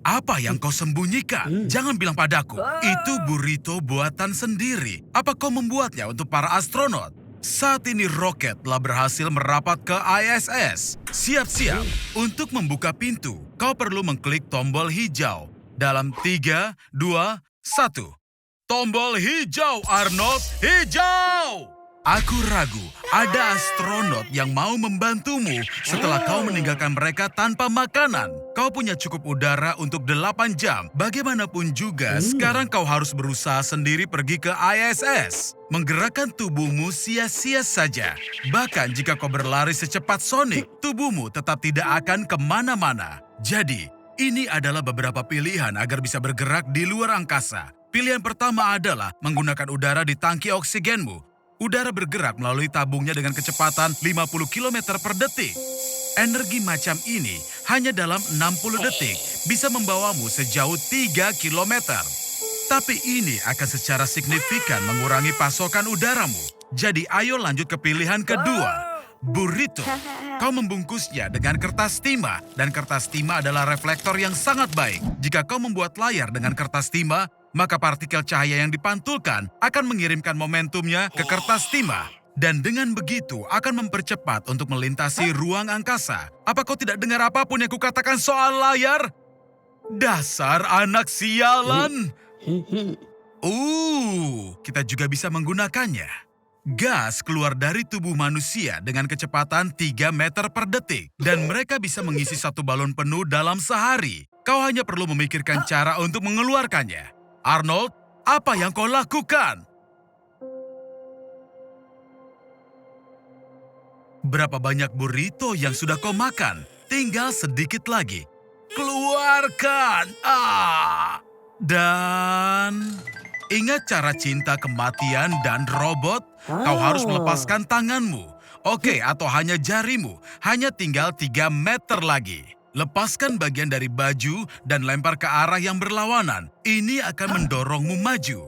Apa yang kau sembunyikan? Jangan bilang padaku. Itu burrito buatan sendiri. Apa kau membuatnya untuk para astronot? Saat ini roket telah berhasil merapat ke ISS. Siap-siap. Untuk membuka pintu, kau perlu mengklik tombol hijau. Dalam 3, 2, 1. Tombol hijau, Arnold. Hijau! Aku ragu, ada astronot yang mau membantumu setelah kau meninggalkan mereka tanpa makanan. Kau punya cukup udara untuk 8 jam. Bagaimanapun juga, sekarang kau harus berusaha sendiri pergi ke ISS. Menggerakkan tubuhmu sia-sia saja. Bahkan jika kau berlari secepat Sonic, tubuhmu tetap tidak akan kemana-mana. Jadi, ini adalah beberapa pilihan agar bisa bergerak di luar angkasa. Pilihan pertama adalah menggunakan udara di tangki oksigenmu. Udara bergerak melalui tabungnya dengan kecepatan 50 km per detik. Energi macam ini hanya dalam 60 detik bisa membawamu sejauh 3 km. Tapi ini akan secara signifikan mengurangi pasokan udaramu. Jadi ayo lanjut ke pilihan kedua. Burrito. Kau membungkusnya dengan kertas timah, dan kertas timah adalah reflektor yang sangat baik. Jika kau membuat layar dengan kertas timah, maka partikel cahaya yang dipantulkan akan mengirimkan momentumnya ke kertas timah. Dan dengan begitu akan mempercepat untuk melintasi ruang angkasa. Apa kau tidak dengar apapun yang kukatakan soal layar? Dasar anak sialan! Kita juga bisa menggunakannya. Gas keluar dari tubuh manusia dengan kecepatan 3 meter per detik. Dan mereka bisa mengisi satu balon penuh dalam sehari. Kau hanya perlu memikirkan cara untuk mengeluarkannya. Arnold, apa yang kau lakukan? Berapa banyak burrito yang sudah kau makan? Tinggal sedikit lagi. Keluarkan! Dan ingat cara cinta kematian dan robot? Kau harus melepaskan tanganmu. Oke, atau hanya jarimu. Hanya tinggal 3 meter lagi. Lepaskan bagian dari baju dan lempar ke arah yang berlawanan. Ini akan mendorongmu maju.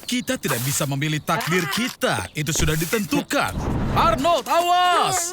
Kita tidak bisa memilih takdir kita. Itu sudah ditentukan. Arnold, awas!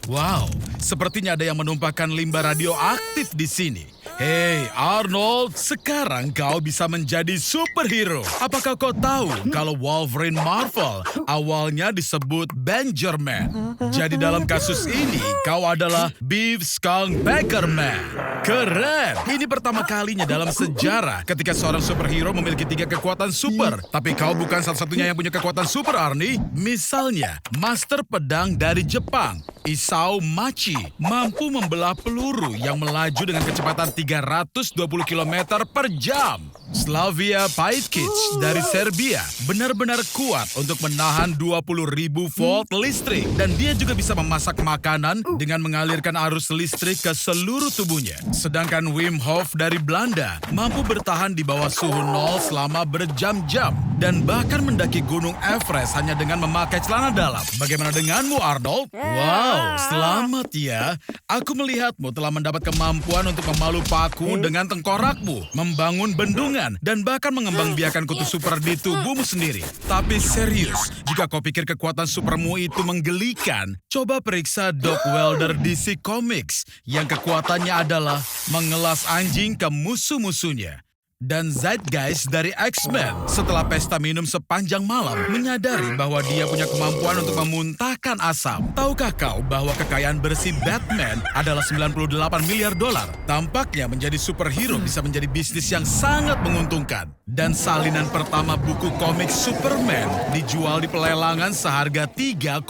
Wow, sepertinya ada yang menumpahkan limbah radioaktif di sini. Hei Arnold, sekarang kau bisa menjadi superhero. Apakah kau tahu kalau Wolverine Marvel awalnya disebut Benjerman? Jadi dalam kasus ini, kau adalah Beef Skunk Packerman. Keren! Ini pertama kalinya dalam sejarah ketika seorang superhero memiliki 3 kekuatan super. Tapi kau bukan satu-satunya yang punya kekuatan super, Arnie. Misalnya, Master Pedang dari Jepang, Isao Machi, mampu membelah peluru yang melaju dengan kecepatan 320 km per jam. Slavia Pajkic dari Serbia benar-benar kuat untuk menahan 20.000 volt listrik. Dan dia juga bisa memasak makanan dengan mengalirkan arus listrik ke seluruh tubuhnya. Sedangkan Wim Hof dari Belanda mampu bertahan di bawah suhu 0 selama berjam-jam. Dan bahkan mendaki gunung Everest hanya dengan memakai celana dalam. Bagaimana denganmu, Arnold? Wow, selamat ya. Aku melihatmu telah mendapat kemampuan untuk memalu paku dengan tengkorakmu, membangun bendungan, dan bahkan mengembangbiakan kutu super di tubuhmu sendiri. Tapi serius, jika kau pikir kekuatan supermu itu menggelikan, coba periksa Doc Welder DC Comics yang kekuatannya adalah mengelas anjing ke musuh-musuhnya. Dan Zeitgeist dari X-Men setelah pesta minum sepanjang malam menyadari bahwa dia punya kemampuan untuk memuntahkan asap. Tahukah kau bahwa kekayaan bersih Batman adalah 98 miliar dolar? Tampaknya menjadi superhero bisa menjadi bisnis yang sangat menguntungkan. Dan salinan pertama buku komik Superman dijual di pelelangan seharga 3,5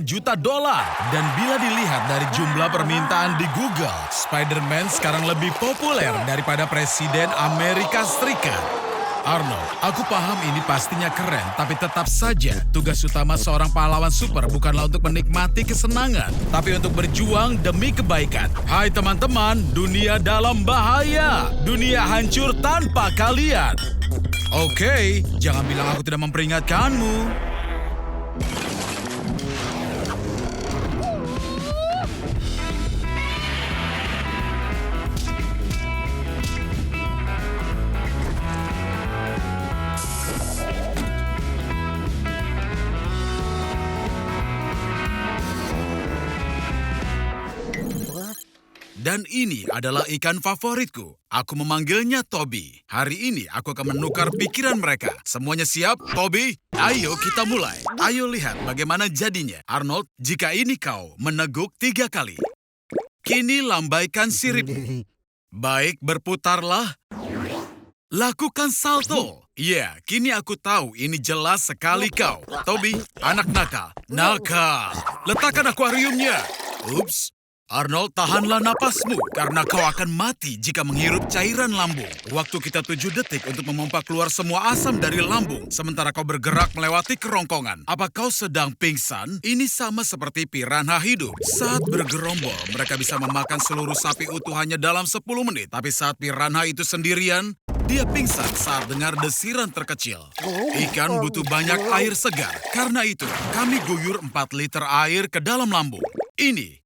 juta dolar. Dan bila dilihat dari jumlah permintaan di Google, Spider-Man sekarang lebih populer daripada Presiden Amerika Serikat. Arnold, aku paham ini pastinya keren, tapi tetap saja tugas utama seorang pahlawan super bukanlah untuk menikmati kesenangan, tapi untuk berjuang demi kebaikan. Hai teman-teman, dunia dalam bahaya. Dunia hancur tanpa kalian. Oke, jangan bilang aku tidak memperingatkanmu. Dan ini adalah ikan favoritku. Aku memanggilnya Toby. Hari ini aku akan menukar pikiran mereka. Semuanya siap, Toby? Ayo kita mulai. Ayo lihat bagaimana jadinya. Arnold, jika ini kau meneguk 3 kali. Kini lambaikan siripmu. Baik, berputarlah. Lakukan salto. Ya, kini aku tahu ini jelas sekali kau. Toby, anak nakal. Nakal. Letakkan akuariumnya. Ups. Arnold, tahanlah napasmu karena kau akan mati jika menghirup cairan lambung. Waktu kita 7 detik untuk memompa keluar semua asam dari lambung, sementara kau bergerak melewati kerongkongan. Apa kau sedang pingsan? Ini sama seperti piranha hidup. Saat bergerombol, mereka bisa memakan seluruh sapi utuh hanya dalam 10 menit. Tapi saat piranha itu sendirian, dia pingsan saat dengar desiran terkecil. Ikan butuh banyak air segar. Karena itu, kami guyur 4 liter air ke dalam lambung. Ini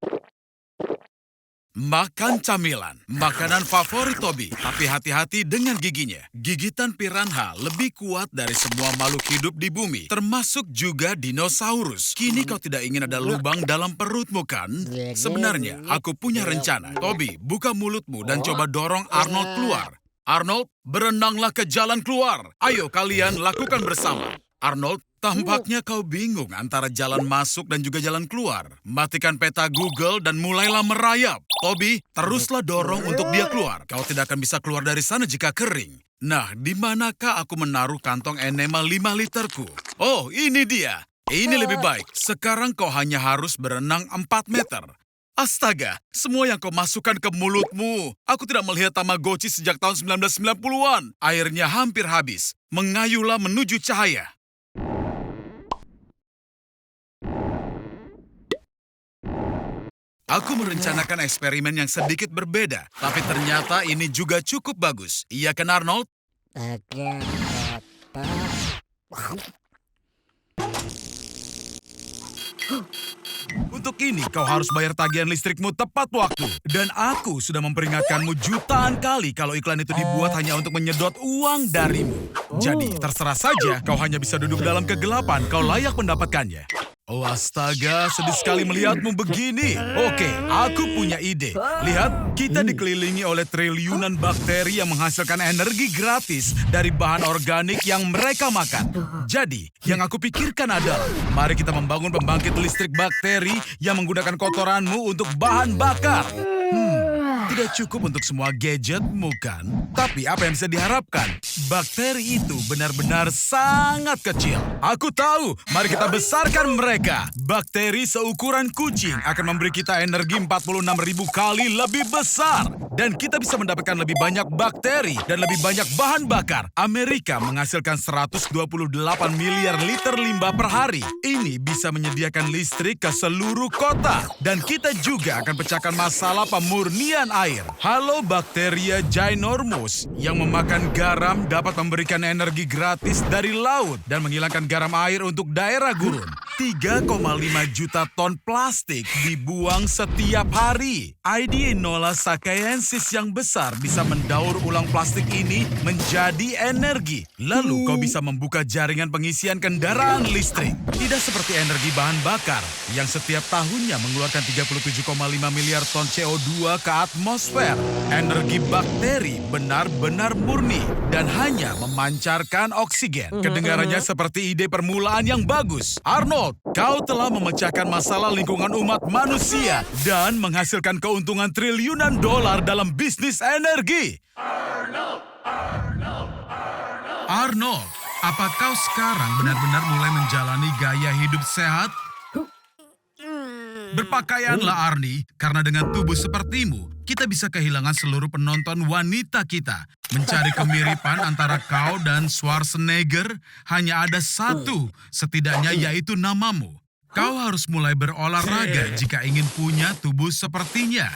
makan camilan, makanan favorit Toby, tapi hati-hati dengan giginya. Gigitan piranha lebih kuat dari semua makhluk hidup di bumi, termasuk juga dinosaurus. Kini kau tidak ingin ada lubang dalam perutmu kan? Sebenarnya, aku punya rencana. Toby, buka mulutmu dan coba dorong Arnold keluar. Arnold, berenanglah ke jalan keluar. Ayo kalian lakukan bersama. Arnold, tampaknya kau bingung antara jalan masuk dan juga jalan keluar. Matikan peta Google dan mulailah merayap. Toby, teruslah dorong untuk dia keluar. Kau tidak akan bisa keluar dari sana jika kering. Nah, di manakah aku menaruh kantong enema 5 literku? Oh, ini dia. Ini lebih baik. Sekarang kau hanya harus berenang 4 meter. Astaga, semua yang kau masukkan ke mulutmu. Aku tidak melihat Tamagotchi sejak tahun 1990-an. Airnya hampir habis. Mengayulah menuju cahaya. Aku merencanakan eksperimen yang sedikit berbeda, tapi ternyata ini juga cukup bagus. Iya kan, Arnold? Untuk ini, kau harus bayar tagihan listrikmu tepat waktu. Dan aku sudah memperingatkanmu jutaan kali kalau iklan itu dibuat hanya untuk menyedot uang darimu. Jadi, terserah saja, kau hanya bisa duduk dalam kegelapan, kau layak mendapatkannya. Oh astaga, sedih sekali melihatmu begini. Oke, aku punya ide. Lihat, kita dikelilingi oleh triliunan bakteri yang menghasilkan energi gratis dari bahan organik yang mereka makan. Jadi, yang aku pikirkan adalah, mari kita membangun pembangkit listrik bakteri yang menggunakan kotoranmu untuk bahan bakar. Tidak cukup untuk semua gadgetmu kan? Tapi apa yang bisa diharapkan? Bakteri itu benar-benar sangat kecil. Aku tahu, mari kita besarkan mereka. Bakteri seukuran kucing akan memberi kita energi 46.000 kali lebih besar. Dan kita bisa mendapatkan lebih banyak bakteri dan lebih banyak bahan bakar. Amerika menghasilkan 128 miliar liter limbah per hari. Ini bisa menyediakan listrik ke seluruh kota. Dan kita juga akan pecahkan masalah pemurnian air. Halo Bacteria ginormous yang memakan garam dapat memberikan energi gratis dari laut dan menghilangkan garam air untuk daerah gurun. 3,5 juta ton plastik dibuang setiap hari. ID Enola Sakaensis yang besar bisa mendaur ulang plastik ini menjadi energi. Lalu kau bisa membuka jaringan pengisian kendaraan listrik. Tidak seperti energi bahan bakar yang setiap tahunnya mengeluarkan 37,5 miliar ton CO2 ke atmosfer. Energi bakteri benar-benar murni dan hanya memancarkan oksigen. Kedengarannya seperti ide permulaan yang bagus. Arnold, kau telah memecahkan masalah lingkungan umat manusia dan menghasilkan keuntungan triliunan dolar dalam bisnis energi. Arnold, apa kau sekarang benar-benar mulai menjalani gaya hidup sehat? Berpakaianlah Arnie, karena dengan tubuh sepertimu, kita bisa kehilangan seluruh penonton wanita kita. Mencari kemiripan antara kau dan Schwarzenegger hanya ada satu, setidaknya yaitu namamu. Kau harus mulai berolahraga jika ingin punya tubuh sepertinya.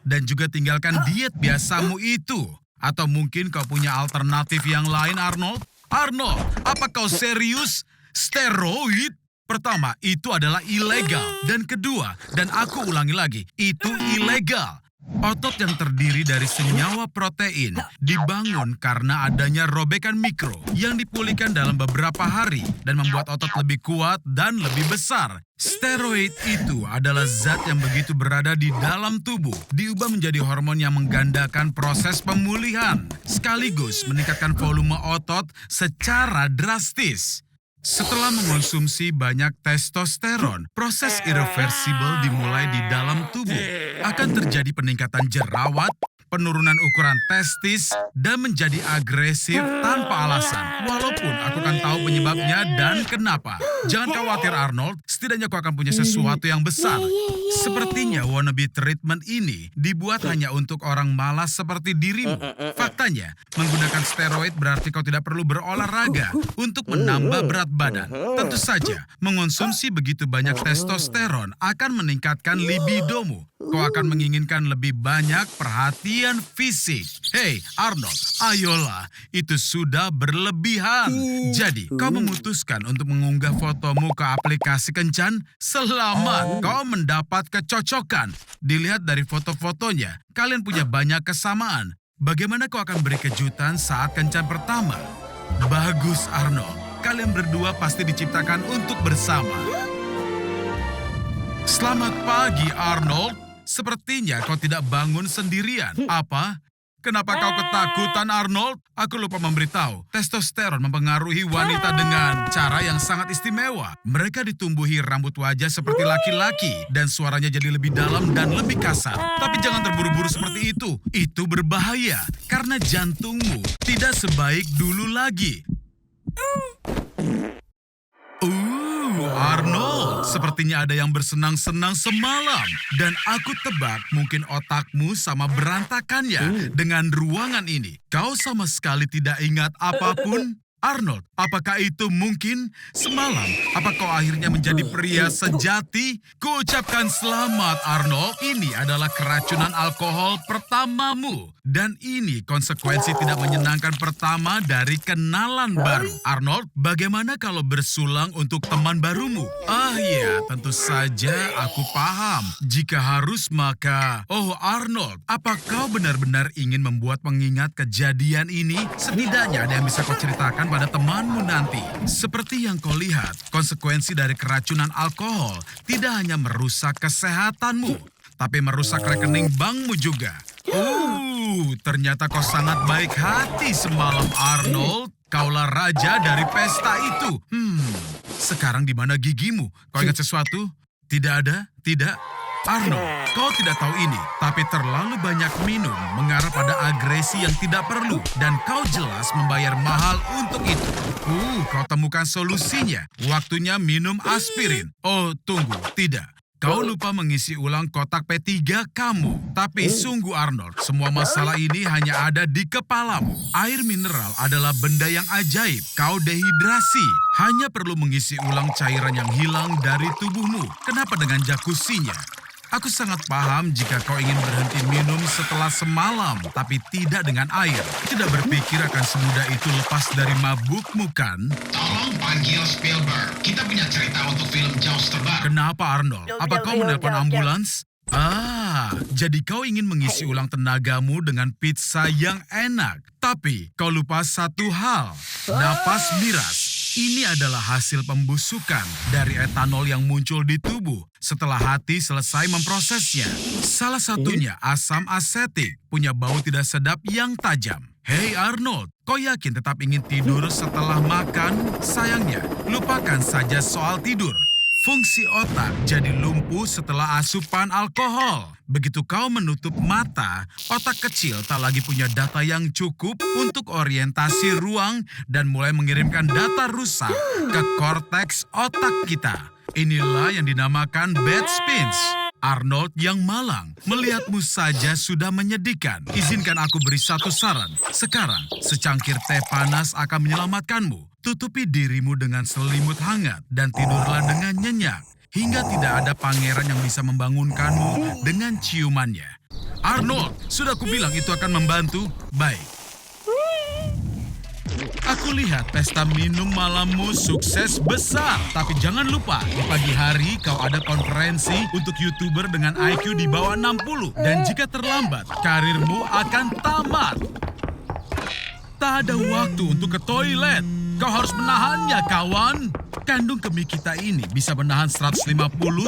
Dan juga tinggalkan diet biasamu itu. Atau mungkin kau punya alternatif yang lain, Arnold? Arnold, apa kau serius? Steroid? Pertama, itu adalah ilegal. Dan kedua, dan aku ulangi lagi, itu ilegal. Otot yang terdiri dari senyawa protein dibangun karena adanya robekan mikro yang dipulihkan dalam beberapa hari dan membuat otot lebih kuat dan lebih besar. Steroid itu adalah zat yang begitu berada di dalam tubuh, diubah menjadi hormon yang menggandakan proses pemulihan, sekaligus meningkatkan volume otot secara drastis. Setelah mengonsumsi banyak testosteron, proses irreversibel dimulai di dalam tubuh. Akan terjadi peningkatan jerawat, penurunan ukuran testis, dan menjadi agresif tanpa alasan. Walaupun aku kan tahu penyebabnya dan kenapa. Jangan khawatir Arnold, setidaknya kau akan punya sesuatu yang besar. Sepertinya wannabe treatment ini dibuat hanya untuk orang malas seperti dirimu. Faktanya, menggunakan steroid berarti kau tidak perlu berolahraga untuk menambah berat badan. Tentu saja, mengonsumsi begitu banyak testosteron akan meningkatkan libidomu. Kau akan menginginkan lebih banyak perhatian fisik. Hei, Arnold, ayolah, itu sudah berlebihan. Jadi, kau memutuskan untuk mengunggah fotomu ke aplikasi kencan? Selamat, kau mendapat kecocokan. Dilihat dari foto-fotonya, kalian punya banyak kesamaan. Bagaimana kau akan beri kejutan saat kencan pertama? Bagus, Arnold. Kalian berdua pasti diciptakan untuk bersama. Selamat pagi, Arnold. Sepertinya kau tidak bangun sendirian. Apa? Kenapa kau ketakutan, Arnold? Aku lupa memberitahu, testosteron mempengaruhi wanita dengan cara yang sangat istimewa. Mereka ditumbuhi rambut wajah seperti laki-laki dan suaranya jadi lebih dalam dan lebih kasar. Tapi jangan terburu-buru seperti itu. Itu berbahaya karena jantungmu tidak sebaik dulu lagi. Arnold, sepertinya ada yang bersenang-senang semalam. Dan aku tebak mungkin otakmu sama berantakannya dengan ruangan ini. Kau sama sekali tidak ingat apapun? Arnold, apakah itu mungkin? Semalam, apa kau akhirnya menjadi pria sejati? Kuucapkan selamat, Arnold. Ini adalah keracunan alkohol pertamamu. Dan ini konsekuensi tidak menyenangkan pertama dari kenalan baru. Arnold, bagaimana kalau bersulang untuk teman barumu? Ah ya, tentu saja aku paham. Jika harus maka... Oh Arnold, apa kau benar-benar ingin membuat mengingat kejadian ini? Setidaknya ada yang bisa kau ceritakan pada temanmu nanti. Seperti yang kau lihat, konsekuensi dari keracunan alkohol tidak hanya merusak kesehatanmu, tapi merusak rekening bankmu juga. Ternyata kau sangat baik hati semalam, Arnold. Kaulah raja dari pesta itu. Sekarang di mana gigimu? Kau ingat sesuatu? Tidak ada? Tidak? Arnold, kau tidak tahu ini, tapi terlalu banyak minum mengarah pada agresi yang tidak perlu, dan kau jelas membayar mahal untuk itu. Kau temukan solusinya. Waktunya minum aspirin. Oh, tunggu, tidak. Kau lupa mengisi ulang kotak P3 kamu. Tapi sungguh Arnold, semua masalah ini hanya ada di kepalamu. Air mineral adalah benda yang ajaib. Kau dehidrasi. Hanya perlu mengisi ulang cairan yang hilang dari tubuhmu. Kenapa dengan jacuzzinya? Aku sangat paham jika kau ingin berhenti minum setelah semalam, tapi tidak dengan air. Tidak berpikir akan semudah itu lepas dari mabukmu, kan? Tolong panggil Spielberg. Kita punya cerita untuk film Jaws terbang. Kenapa, Arnold? Apa kau menelpon ambulans? Jadi kau ingin mengisi ulang tenagamu dengan pizza yang enak. Tapi kau lupa satu hal, napas miras. Ini adalah hasil pembusukan dari etanol yang muncul di tubuh setelah hati selesai memprosesnya. Salah satunya asam asetik, punya bau tidak sedap yang tajam. Hei Arnold, kau yakin tetap ingin tidur setelah makan? Sayangnya, lupakan saja soal tidur. Fungsi otak jadi lumpuh setelah asupan alkohol. Begitu kau menutup mata, otak kecil tak lagi punya data yang cukup untuk orientasi ruang dan mulai mengirimkan data rusak ke korteks otak kita. Inilah yang dinamakan bad spins. Arnold yang malang, melihatmu saja sudah menyedihkan. Izinkan aku beri satu saran. Sekarang, secangkir teh panas akan menyelamatkanmu. Tutupi dirimu dengan selimut hangat dan tidurlah dengan nyenyak. Hingga tidak ada pangeran yang bisa membangunkanmu dengan ciumannya. Arnold, sudah kubilang itu akan membantu. Baik. Aku lihat pesta minum malammu sukses besar. Tapi jangan lupa, di pagi hari kau ada konferensi untuk YouTuber dengan IQ di bawah 60. Dan jika terlambat, karirmu akan tamat. Tak ada waktu untuk ke toilet. Kau harus menahannya, kawan. Kandung kemih kita ini bisa menahan 150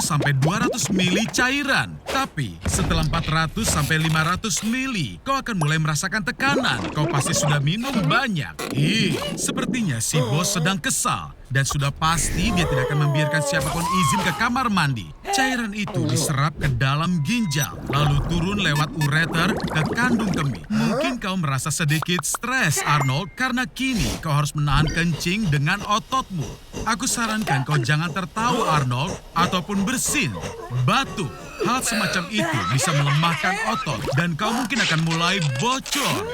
sampai 200 mili cairan. Tapi setelah 400 sampai 500 mili, kau akan mulai merasakan tekanan. Kau pasti sudah minum banyak. Sepertinya si bos sedang kesal. Dan sudah pasti dia tidak akan membiarkan siapapun izin ke kamar mandi. Cairan itu diserap ke dalam ginjal, lalu turun lewat ureter ke kandung kemih. Mungkin kau merasa sedikit stres, Arnold, karena kini kau harus menahan kencing dengan ototmu. Aku sarankan kau jangan tertawa, Arnold, ataupun bersin, batuk. Hal semacam itu bisa melemahkan otot dan kau mungkin akan mulai bocor.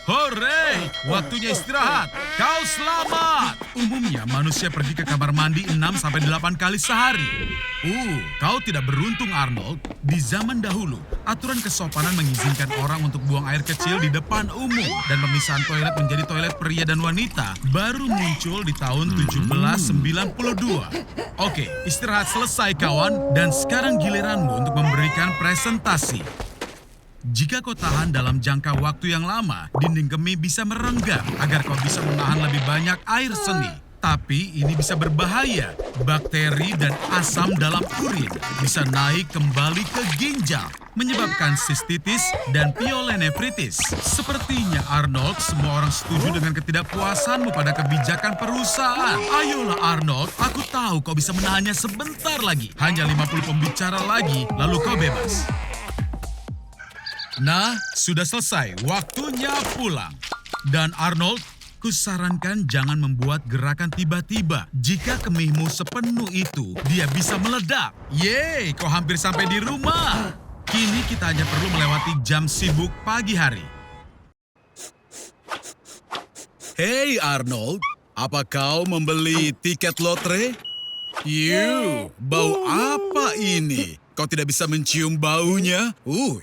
Hore! Waktunya istirahat. Kau selamat. Umumnya manusia pergi ke kamar mandi 6-8 kali sehari. Kau tidak beruntung, Arnold. Di zaman dahulu, aturan kesopanan mengizinkan orang untuk buang air kecil di depan umum. Dan pemisahan toilet menjadi toilet pria dan wanita baru muncul di tahun 1792. Oke, istirahat selesai, kawan. Dan sekarang giliranmu untuk memberikan presentasi. Jika kau tahan dalam jangka waktu yang lama, dinding kemih bisa merenggang agar kau bisa menahan lebih banyak air seni. Tapi ini bisa berbahaya. Bakteri dan asam dalam urin bisa naik kembali ke ginjal, menyebabkan sistitis dan pielonefritis. Sepertinya, Arnold, semua orang setuju dengan ketidakpuasanmu pada kebijakan perusahaan. Ayolah, Arnold, aku tahu kau bisa menahannya sebentar lagi. Hanya 50 pembicara lagi, lalu kau bebas. Nah, sudah selesai. Waktunya pulang. Dan Arnold, kusarankan jangan membuat gerakan tiba-tiba. Jika kemihmu sepenuh itu, dia bisa meledak. Yeay, kau hampir sampai di rumah. Kini kita hanya perlu melewati jam sibuk pagi hari. Hey Arnold, apa kau membeli tiket lotre? Bau apa ini? Kau tidak bisa mencium baunya?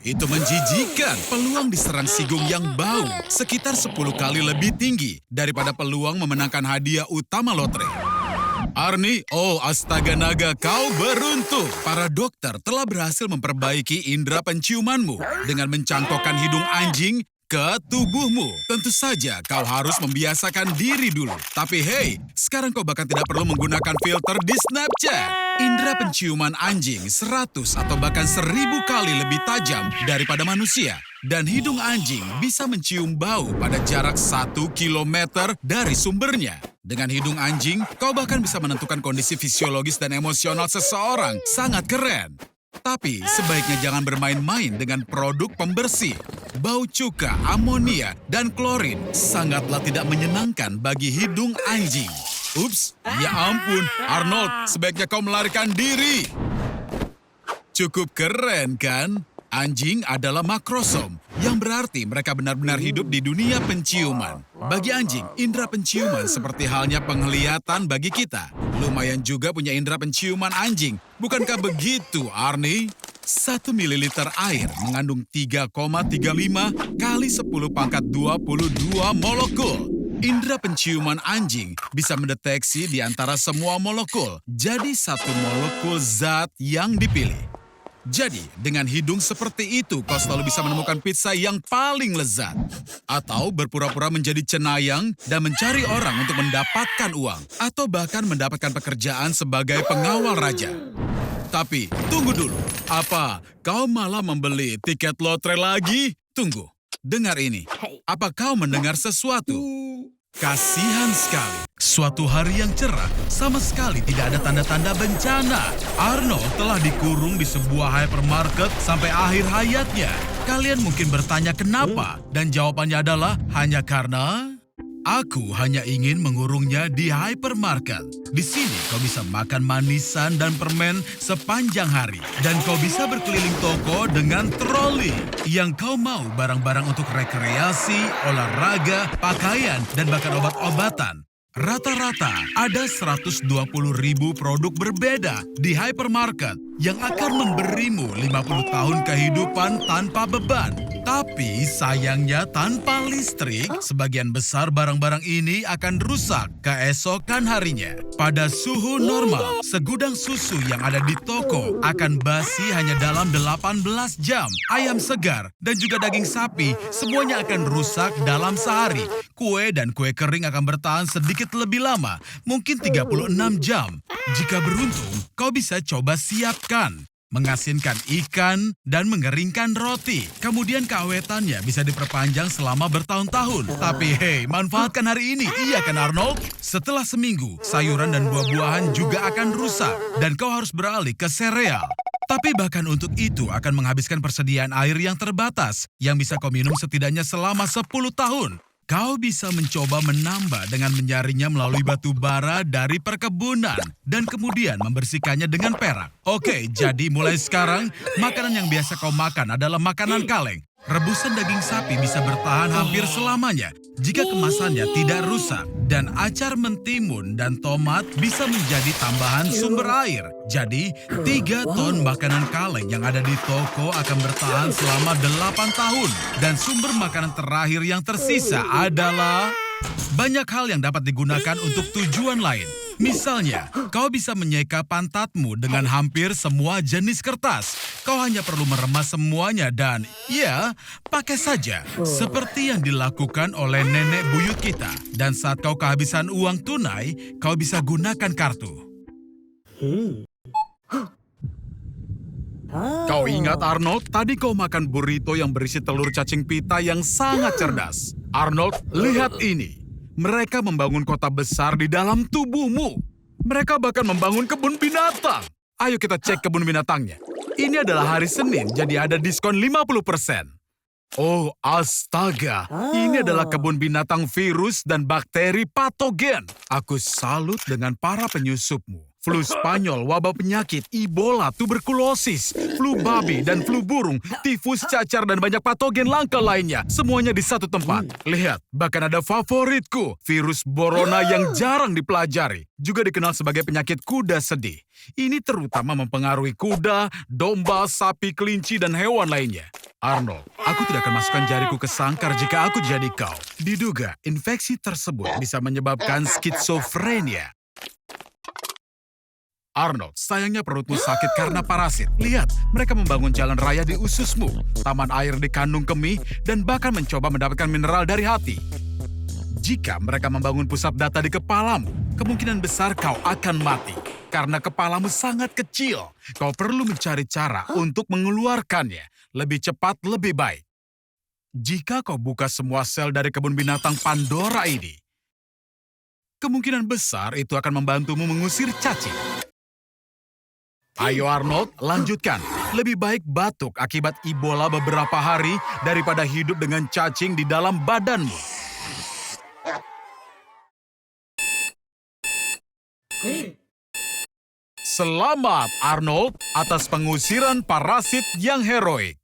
Itu menjijikan. Peluang diserang sigung yang bau sekitar 10 kali lebih tinggi daripada peluang memenangkan hadiah utama lotre. Arnie, astaga naga, kau beruntung. Para dokter telah berhasil memperbaiki indera penciumanmu dengan mencangkokkan hidung anjing ke tubuhmu. Tentu saja kau harus membiasakan diri dulu. Tapi hey, sekarang kau bahkan tidak perlu menggunakan filter di Snapchat. Indera penciuman anjing 100 atau bahkan 1000 kali lebih tajam daripada manusia. Dan hidung anjing bisa mencium bau pada jarak 1 kilometer dari sumbernya. Dengan hidung anjing, kau bahkan bisa menentukan kondisi fisiologis dan emosional seseorang. Sangat keren. Tapi sebaiknya jangan bermain-main dengan produk pembersih. Bau cuka, amonia, dan klorin sangatlah tidak menyenangkan bagi hidung anjing. Ups, ya ampun, Arnold, sebaiknya kau melarikan diri. Cukup keren, kan? Anjing adalah makrosom, yang berarti mereka benar-benar hidup di dunia penciuman. Bagi anjing, indera penciuman seperti halnya penglihatan bagi kita. Lumayan juga punya indera penciuman anjing. Bukankah begitu, Arnie? 1 mililiter air mengandung 3,35 kali 10 pangkat 22 molekul. Indera penciuman anjing bisa mendeteksi di antara semua molekul. Jadi satu molekul zat yang dipilih. Jadi, dengan hidung seperti itu, kau selalu bisa menemukan pizza yang paling lezat. Atau berpura-pura menjadi cenayang dan mencari orang untuk mendapatkan uang. Atau bahkan mendapatkan pekerjaan sebagai pengawal raja. Tapi, tunggu dulu. Apa, kau malah membeli tiket lotre lagi? Tunggu, dengar ini. Apa kau mendengar sesuatu? Kasihan sekali. Suatu hari yang cerah, sama sekali tidak ada tanda-tanda bencana. Arnold telah dikurung di sebuah hypermarket sampai akhir hayatnya. Kalian mungkin bertanya kenapa? Dan jawabannya adalah hanya karena aku hanya ingin mengurungnya di hypermarket. Di sini kau bisa makan manisan dan permen sepanjang hari. Dan kau bisa berkeliling toko dengan troli. Yang kau mau barang-barang untuk rekreasi, olahraga, pakaian, dan bahkan obat-obatan. Rata-rata ada 120.000 produk berbeda di hypermarket yang akan memberimu 50 tahun kehidupan tanpa beban. Tapi sayangnya tanpa listrik, sebagian besar barang-barang ini akan rusak keesokan harinya. Pada suhu normal, segudang susu yang ada di toko akan basi hanya dalam 18 jam. Ayam segar dan juga daging sapi semuanya akan rusak dalam sehari. Kue dan kue kering akan bertahan sedikit lebih lama, mungkin 36 jam. Jika beruntung, kau bisa coba siapkan. Mengasinkan ikan dan mengeringkan roti. Kemudian keawetannya bisa diperpanjang selama bertahun-tahun. Tapi hey, manfaatkan hari ini, iya kan Arnold? Setelah seminggu, sayuran dan buah-buahan juga akan rusak dan kau harus beralih ke sereal. Tapi bahkan untuk itu akan menghabiskan persediaan air yang terbatas yang bisa kau minum setidaknya selama 10 tahun. Kau bisa mencoba menambah dengan menyaringnya melalui batu bara dari perkebunan dan kemudian membersihkannya dengan perak. Oke, jadi mulai sekarang, makanan yang biasa kau makan adalah makanan kaleng. Rebusan daging sapi bisa bertahan hampir selamanya jika kemasannya tidak rusak. Dan acar mentimun dan tomat bisa menjadi tambahan sumber air. Jadi, 3 ton makanan kaleng yang ada di toko akan bertahan selama 8 tahun. Dan sumber makanan terakhir yang tersisa adalah banyak hal yang dapat digunakan untuk tujuan lain. Misalnya, kau bisa menyeka pantatmu dengan hampir semua jenis kertas. Kau hanya perlu meremas semuanya dan, ya, pakai saja. Seperti yang dilakukan oleh nenek buyut kita. Dan saat kau kehabisan uang tunai, kau bisa gunakan kartu. Kau ingat Arnold, tadi kau makan burrito yang berisi telur cacing pita yang sangat cerdas. Arnold, lihat ini. Mereka membangun kota besar di dalam tubuhmu. Mereka bahkan membangun kebun binatang. Ayo kita cek kebun binatangnya. Ini adalah hari Senin, jadi ada diskon 50%. Oh, astaga. Ini adalah kebun binatang virus dan bakteri patogen. Aku salut dengan para penyusupmu. Flu Spanyol, wabah penyakit, Ebola, tuberkulosis, flu babi, dan flu burung, tifus, cacar, dan banyak patogen langka lainnya. Semuanya di satu tempat. Lihat, bahkan ada favoritku, virus Borona yang jarang dipelajari. Juga dikenal sebagai penyakit kuda sedih. Ini terutama mempengaruhi kuda, domba, sapi, kelinci, dan hewan lainnya. Arnold, aku tidak akan masukkan jariku ke sangkar jika aku jadi kau. Diduga, infeksi tersebut bisa menyebabkan skizofrenia. Arnold, sayangnya perutmu sakit karena parasit. Lihat, mereka membangun jalan raya di ususmu, taman air di kandung kemih, dan bahkan mencoba mendapatkan mineral dari hati. Jika mereka membangun pusat data di kepalamu, kemungkinan besar kau akan mati. Karena kepalamu sangat kecil, kau perlu mencari cara untuk mengeluarkannya. Lebih cepat, lebih baik. Jika kau buka semua sel dari kebun binatang Pandora ini, kemungkinan besar itu akan membantumu mengusir cacing. Ayo Arnold, lanjutkan. Lebih baik batuk akibat Ebola beberapa hari daripada hidup dengan cacing di dalam badanmu. Selamat Arnold atas pengusiran parasit yang heroik.